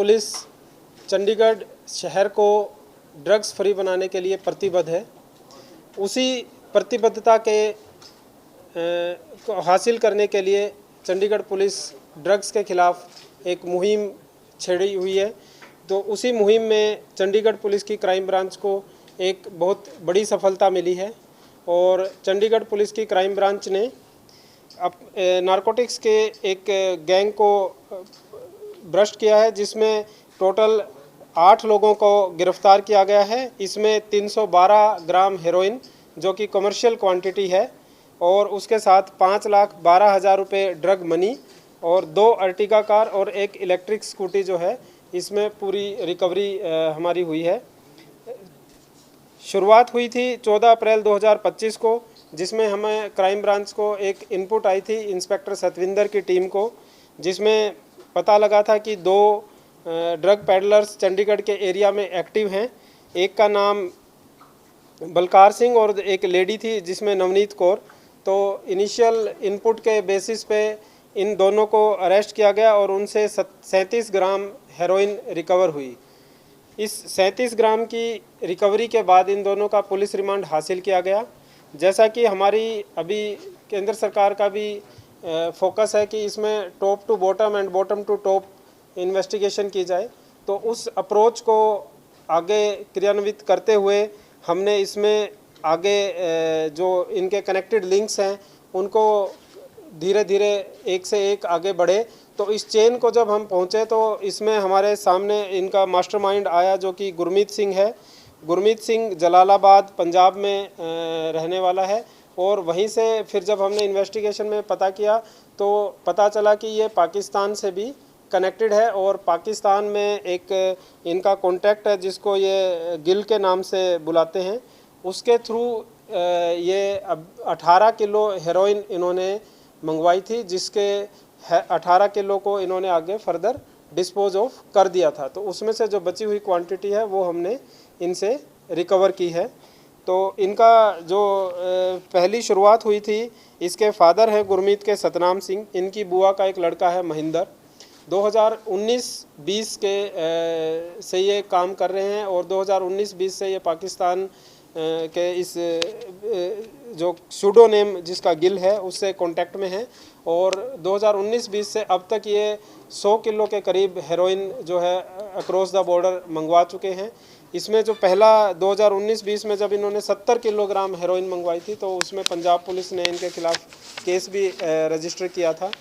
Police Chandigarh शहर को drugs free बनाने के लिए प्रतिबद्ध है। उसी प्रतिबद्धता के को हासिल करने के लिए चंडीगढ़ पुलिस ड्रग्स के खिलाफ एक मुहिम छेड़ी हुई है। तो उसी मुहिम में चंडीगढ़ पुलिस की क्राइम ब्रांच को एक बहुत बड़ी सफलता मिली है और चंडीगढ़ पुलिस की क्राइम ब्रांच ने नारकोटिक्स के एक गैंग को भ्रष्ट किया है, जिसमें टोटल 8 लोगों को गिरफ्तार किया गया है। इसमें 312 ग्राम हेरोइन जो कि कमर्शियल क्वांटिटी है और उसके साथ 5,12,000 रुपये ड्रग मनी और 2 अर्टिगा कार और एक इलेक्ट्रिक स्कूटी जो है, इसमें पूरी रिकवरी हमारी हुई है। शुरुआत हुई थी 14 अप्रैल 2025 को, जिसमें हमें क्राइम ब्रांच को एक इनपुट आई थी इंस्पेक्टर सतविंदर की टीम को, जिसमें पता लगा था कि 2 ड्रग पैडलर्स चंडीगढ़ के एरिया में एक्टिव हैं। एक का नाम बलकार सिंह और एक लेडी थी जिसमें नवनीत कौर। तो इनिशियल इनपुट के बेसिस पे इन दोनों को अरेस्ट किया गया और उनसे 37 ग्राम हेरोइन रिकवर हुई। इस 37 ग्राम की रिकवरी के बाद इन दोनों का पुलिस रिमांड हासिल किया गया। जैसा कि हमारी अभी केंद्र सरकार का भी फोकस है कि इसमें top to bottom and bottom to top investigation की जाए, तो उस अप्रोच को आगे क्रियान्वित करते हुए हमने इसमें आगे जो इनके कनेक्टेड लिंक्स हैं उनको धीरे धीरे एक से एक आगे बढ़े। तो इस चेन को जब हम पहुँचे तो इसमें हमारे सामने इनका मास्टरमाइंड आया जो कि गुरमीत सिंह है। गुरमीत सिंह जलालाबाद पंजाब में रहने वाला है और वहीं से फिर जब हमने इन्वेस्टिगेशन में पता किया तो पता चला कि ये पाकिस्तान से भी कनेक्टेड है और पाकिस्तान में एक इनका कॉन्टैक्ट है जिसको ये गिल के नाम से बुलाते हैं। उसके थ्रू ये अब 18 किलो हेरोइन इन्होंने मंगवाई थी, जिसके 18 किलो को इन्होंने आगे फर्दर डिस्पोज ऑफ कर दिया था। तो उसमें से जो बची हुई क्वांटिटी है वो हमने इनसे रिकवर की है। तो इनका जो पहली शुरुआत हुई थी, इसके फादर है गुरमीत के सतनाम सिंह, इनकी बुआ का एक लड़का है महिंदर। 2019-20 के से ये काम कर रहे हैं और 2019-20 से ये पाकिस्तान के इस जो सूडो नेम जिसका गिल है उससे कांटेक्ट में है और 2019-20 से अब तक ये 100 किलो के करीब हेरोइन जो है अक्रॉस द बॉर्डर मंगवा चुके हैं। इसमें जो पहला 2019-20 में जब इन्होंने 70 किलोग्राम हेरोइन मंगवाई थी तो उसमें पंजाब पुलिस ने इनके खिलाफ केस भी रजिस्टर किया था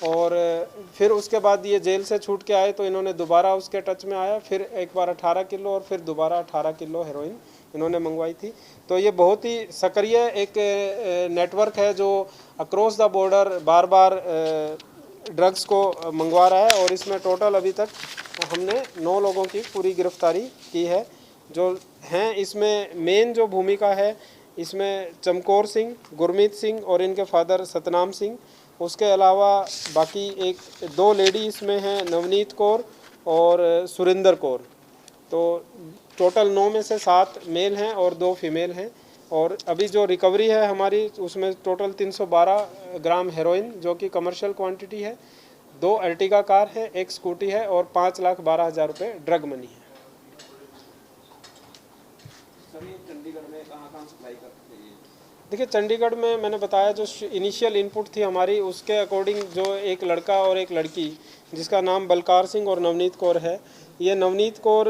और फिर उसके बाद ये जेल से छूट के आए तो इन्होंने दोबारा उसके टच में आया, फिर एक बार 18 किलो और फिर दोबारा 18 किलो हेरोइन इन्होंने मंगवाई थी। तो ये बहुत ही सक्रिय एक नेटवर्क है जो across the border bar bar drugs को मंगवा रहा है और इसमें टोटल अभी तक हमने 9 लोगों की पूरी गिरफ्तारी की है। जो हैं इसमें मेन जो भूमिका है इसमें चमकौर सिंह, गुरमीत सिंह और इनके फादर सतनाम सिंह। उसके अलावा बाकी 1-2 लेडी इसमें हैं, नवनीत कौर और सुरेंद्र कौर। तो टोटल 9 में से 7 मेल हैं और 2 फीमेल हैं और अभी जो रिकवरी है हमारी उसमें टोटल 312 ग्राम हेरोइन जो कि कमर्शियल क्वांटिटी है, 2 अर्टिगा कार है, 1 स्कूटी है और 5,12,000 रुपये ड्रग मनी है। चंडीगढ़ में कहाँ सप्लाई करते हैं? देखिए चंडीगढ़ में मैंने बताया जो इनिशियल इनपुट थी हमारी उसके अकॉर्डिंग जो एक लड़का और एक लड़की जिसका नाम बलकार सिंह और नवनीत कौर है, ये नवनीत कौर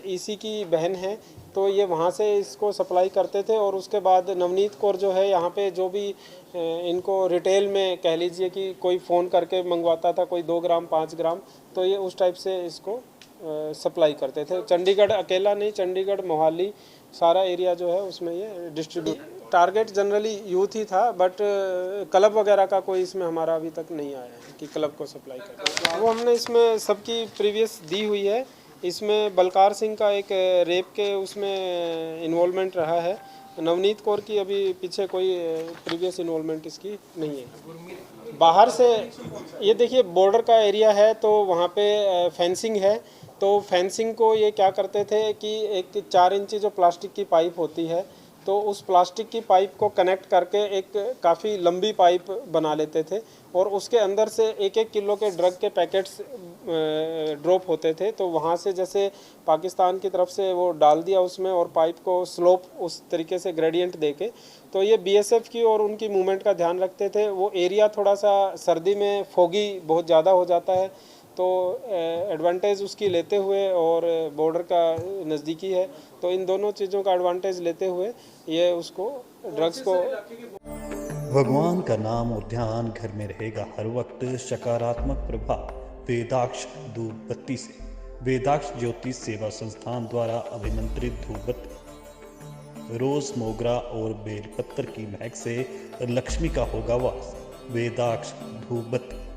इसी की बहन है, तो ये वहाँ से इसको सप्लाई करते थे और उसके बाद नवनीत कौर जो है यहाँ पे जो भी इनको रिटेल में कह लीजिए कि कोई फ़ोन करके मंगवाता था, कोई 2 ग्राम 5 ग्राम, तो ये उस टाइप से इसको सप्लाई करते थे। चंडीगढ़ अकेला नहीं, चंडीगढ़ मोहाली सारा एरिया जो है उसमें ये डिस्ट्रीब्यूट। टारगेट जनरली यूथ ही था बट क्लब वगैरह का कोई इसमें हमारा अभी तक नहीं आया है कि क्लब को सप्लाई करते। वो हमने इसमें सबकी प्रीवियस दी हुई है। इसमें बलकार सिंह का एक रेप के उसमें इन्वॉल्वमेंट रहा है, नवनीत कौर की अभी पीछे कोई प्रीवियस इन्वॉल्वमेंट इसकी नहीं है। बाहर से ये देखिए बॉर्डर का एरिया है तो वहाँ पे फेंसिंग है, तो फेंसिंग को ये क्या करते थे कि एक 4 इंची जो प्लास्टिक की पाइप होती है तो उस प्लास्टिक की पाइप को कनेक्ट करके एक काफ़ी लंबी पाइप बना लेते थे और उसके अंदर से 1-1 किलो के ड्रग के पैकेट्स ड्रॉप होते थे, तो वहाँ से जैसे पाकिस्तान की तरफ से वो डाल दिया उसमें, और पाइप को स्लोप उस तरीके से ग्रेडियंट देके, तो ये बीएसएफ की और उनकी मूवमेंट का ध्यान रखते थे। वो एरिया थोड़ा सा सर्दी में फोगी बहुत ज़्यादा हो जाता है, तो एडवांटेज उसकी लेते हुए, और बॉर्डर का नज़दीकी है, तो इन दोनों चीज़ों का एडवांटेज लेते हुए ये उसको ड्रग्स को। भगवान का नाम और ध्यान घर में रहेगा हर वक्त, सकारात्मक प्रभाव वेदाक्ष धूप बत्ती से। वेदाक्ष ज्योतिष सेवा संस्थान द्वारा अभिमंत्रित धूप बत्ती रोज, मोगरा और बेलपत्र की महक से लक्ष्मी का होगा वास। वेदाक्ष धूप बत्ती।